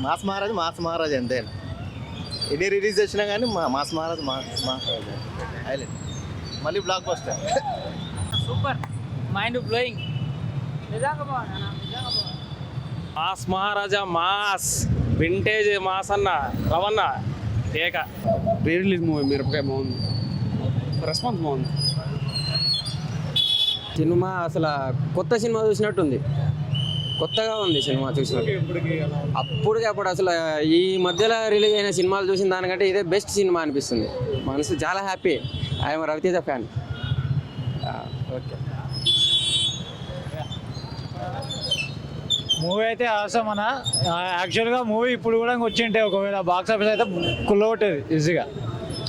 Mass Maharaj అంతే. ఎన్ని release చేసినా కానీ మాస్ మహారాజ్ హైలైట్. మళ్ళీ blockbuster. Super, mind blowing. Mass Maharaja, mass vintage mass అన్న రవణ ఏక. రీ రిలీజ్ మూవీ మిరపకాయ బాగుంది, రెస్పాన్స్ బాగుంది. సినిమా అసలు కొత్త సినిమా చూసినట్టుంది, కొత్తగా ఉంది సినిమా చూసినట్టు. అప్పుడు అసలు ఈ మధ్యలో రిలీజ్ అయిన సినిమాలు చూసిన దానికంటే ఇదే బెస్ట్ సినిమా అనిపిస్తుంది. మనసు చాలా happy. I'm Raviteja fan. Okay, movie అయితే అవసరం అన్న. యాక్చువల్గా మూవీ ఇప్పుడు కూడా వచ్చింటే ఒకవేళ బాక్స్ ఆఫీస్ అయితే కుల్లగొట్టేది ఈజీగా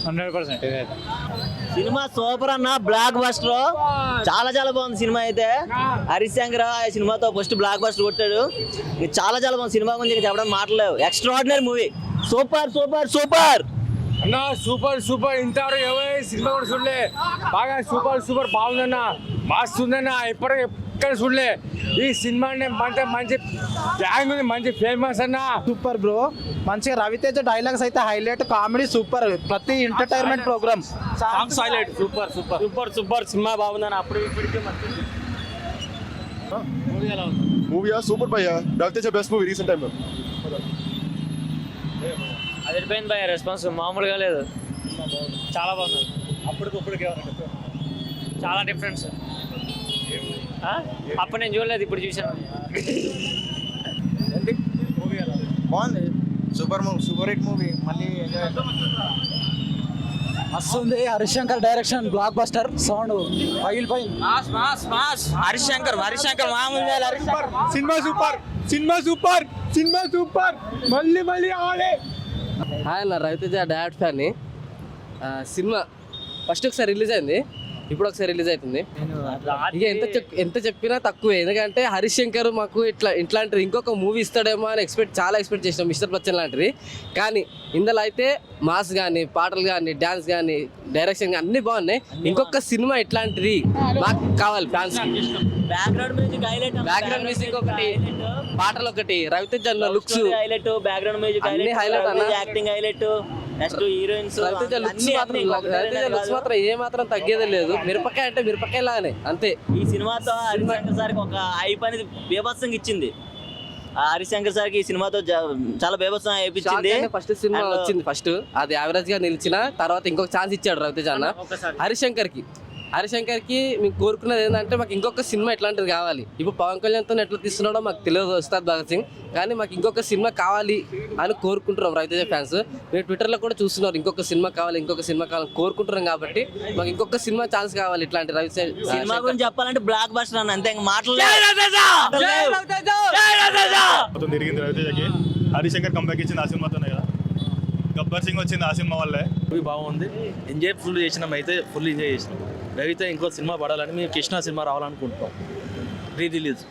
100%. ఇదైతే సినిమా సూపర్ అన్న, బ్లాక్ బస్టర్. చాలా బాగుంది సినిమా అయితే. హరీష్ శంకర్ ఈ సినిమాతో ఫస్ట్ బ్లాక్ బస్టర్ కొట్టాడు. చాలా బాగుంది సినిమా గురించి చెప్పడం మాటలేవు. Extraordinary movie. Super super super అన్న, సూపర్ సూపర్. ఇంతవరకు ఎవరు సినిమా కూడా చూడలే. బాగా సూపర్ బాగుందన్న, మస్తు ఉందన్న. ఎక్కడ చూడలే ఈ సినిమా. మంచి గ్యాంగ్ ఉంది, మంచి ఫేమస్ అన్న. సూపర్ బ్రో, మంచిగా రవితేజ డైలాగ్స్ అయితే హైలైట్, కామెడీ సూపర్, ప్రతి entertainment programme songs highlight. Super cinema బాగుందని అప్పుడు ఇప్పటికే మూవీ సూపర్ భయ్యా. Raviteja best movie recent time. అదిరిపోయింది భయ, రెస్పాన్స్ మామూలుగా లేదు. చాలా బాగుంది. అప్పటికప్పుడు చాలా డిఫరెన్స్. అప్పుడు నేను చూడలేదు, ఇప్పుడు చూసాను. బాగుంది. Super hit movie. మళ్ళీ వస్తుంది. Harish Shankar direction, block buster. Sound పగిలిపోయింది. హరీష్ శంకర్ మామూలు సినిమా సూపర్. మళ్ళీ ఆడే. హాయ్ అన్న, రవితేజ డైరెక్ట్ ఫ్యాన్ని. సినిమా ఫస్ట్ ఒకసారి రిలీజ్ అయింది, ఇప్పుడు ఒకసారి రిలీజ్ అవుతుంది. ఇక ఎంత చెప్పినా తక్కువే. ఎందుకంటే హరీష్ శంకర్ మాకు ఇట్లాంటిది ఇంకొక మూవీ ఇస్తాడేమో అని చాలా ఎక్స్పెక్ట్ చేసినాం, మిస్టర్ బచ్చన్ లాంటిది. కానీ ఇందులో అయితే మాస్ కానీ, పాటలు కానీ, డ్యాన్స్ కానీ, డైరెక్షన్ కానీ అన్ని బాగున్నాయి. ఇంకొక సినిమా ఇట్లాంటిది మాకు కావాలి ఫ్యాన్స్. బ్యాక్గ్రౌండ్ మ్యూజిక్ ఒకటి, పాటలు ఒకటి, రవితేజ అన్న లుక్స్ హైలైట్, బ్యాక్గ్రౌండ్ మ్యూజిక్ అన్ని హైలైట్ అన్న. Acting highlight, next heroines. Raviteja looks మాత్రం ఏ మాత్రం తగ్గేదే లేదు. మిరపకాయ అంటే మిరపకాయ లాగానే అంతే. ఈ సినిమాతో హరీష్ శంకర్ సార్కి ఒక హైప్ అనేది బీభత్సంగా ఇచ్చింది. హరీష్ శంకర్ సార్కి ఈ సినిమాతో చాలా బీభత్సం అయిపించింది. ఫస్ట్ సినిమా వచ్చింది, ఫస్ట్ అది యావరేజ్ గా నిలిచిన తర్వాత ఇంకొక ఛాన్స్ ఇచ్చాడు రవితేజ అన్న హరీష్ శంకర్కి మేము కోరుకున్నది ఏంటంటే మాకు ఇంకొక సినిమా ఇట్లాంటిది కావాలి. ఇప్పుడు పవన్ కళ్యాణ్తో ఎట్లా తీస్తున్నాడో మాకు తెలియదు ఉస్తాద్ భగత్ సింగ్, కానీ మాకు ఇంకొక సినిమా కావాలి అని కోరుకుంటున్నాం రవితేజ ఫ్యాన్స్. మీరు ట్విట్టర్లో కూడా చూస్తున్నారు, ఇంకొక సినిమా కావాలని కోరుకుంటున్నాం. కాబట్టి మాకు ఇంకొక సినిమా ఛాన్స్ కావాలి ఇట్లాంటి రవితేజ సినిమా గురించి చెప్పాలంటే బ్లాక్ బస్టర్ అన్న, అంతే మాటలు. తిరిగింది రవితేజకి. హరీష్ శంకర్ కంబ్యాక్ ఇచ్చింది ఆ సినిమాతోనే కదా. గబ్బర్ సింగ్ వచ్చింది ఆ సినిమా వల్లే. మూవీ బాగుంది, ఎంజాయ్ ఫుల్ చేసినాం. అయితే ఫుల్ ఎంజాయ్ చేసినాం. రవితో ఇంకో సినిమా పడాలని మేము కృష్ణ సినిమా రావాలనుకుంటున్నాం, release.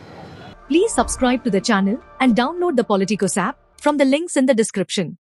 Please subscribe to the channel and download the Politicos app from the links in the description.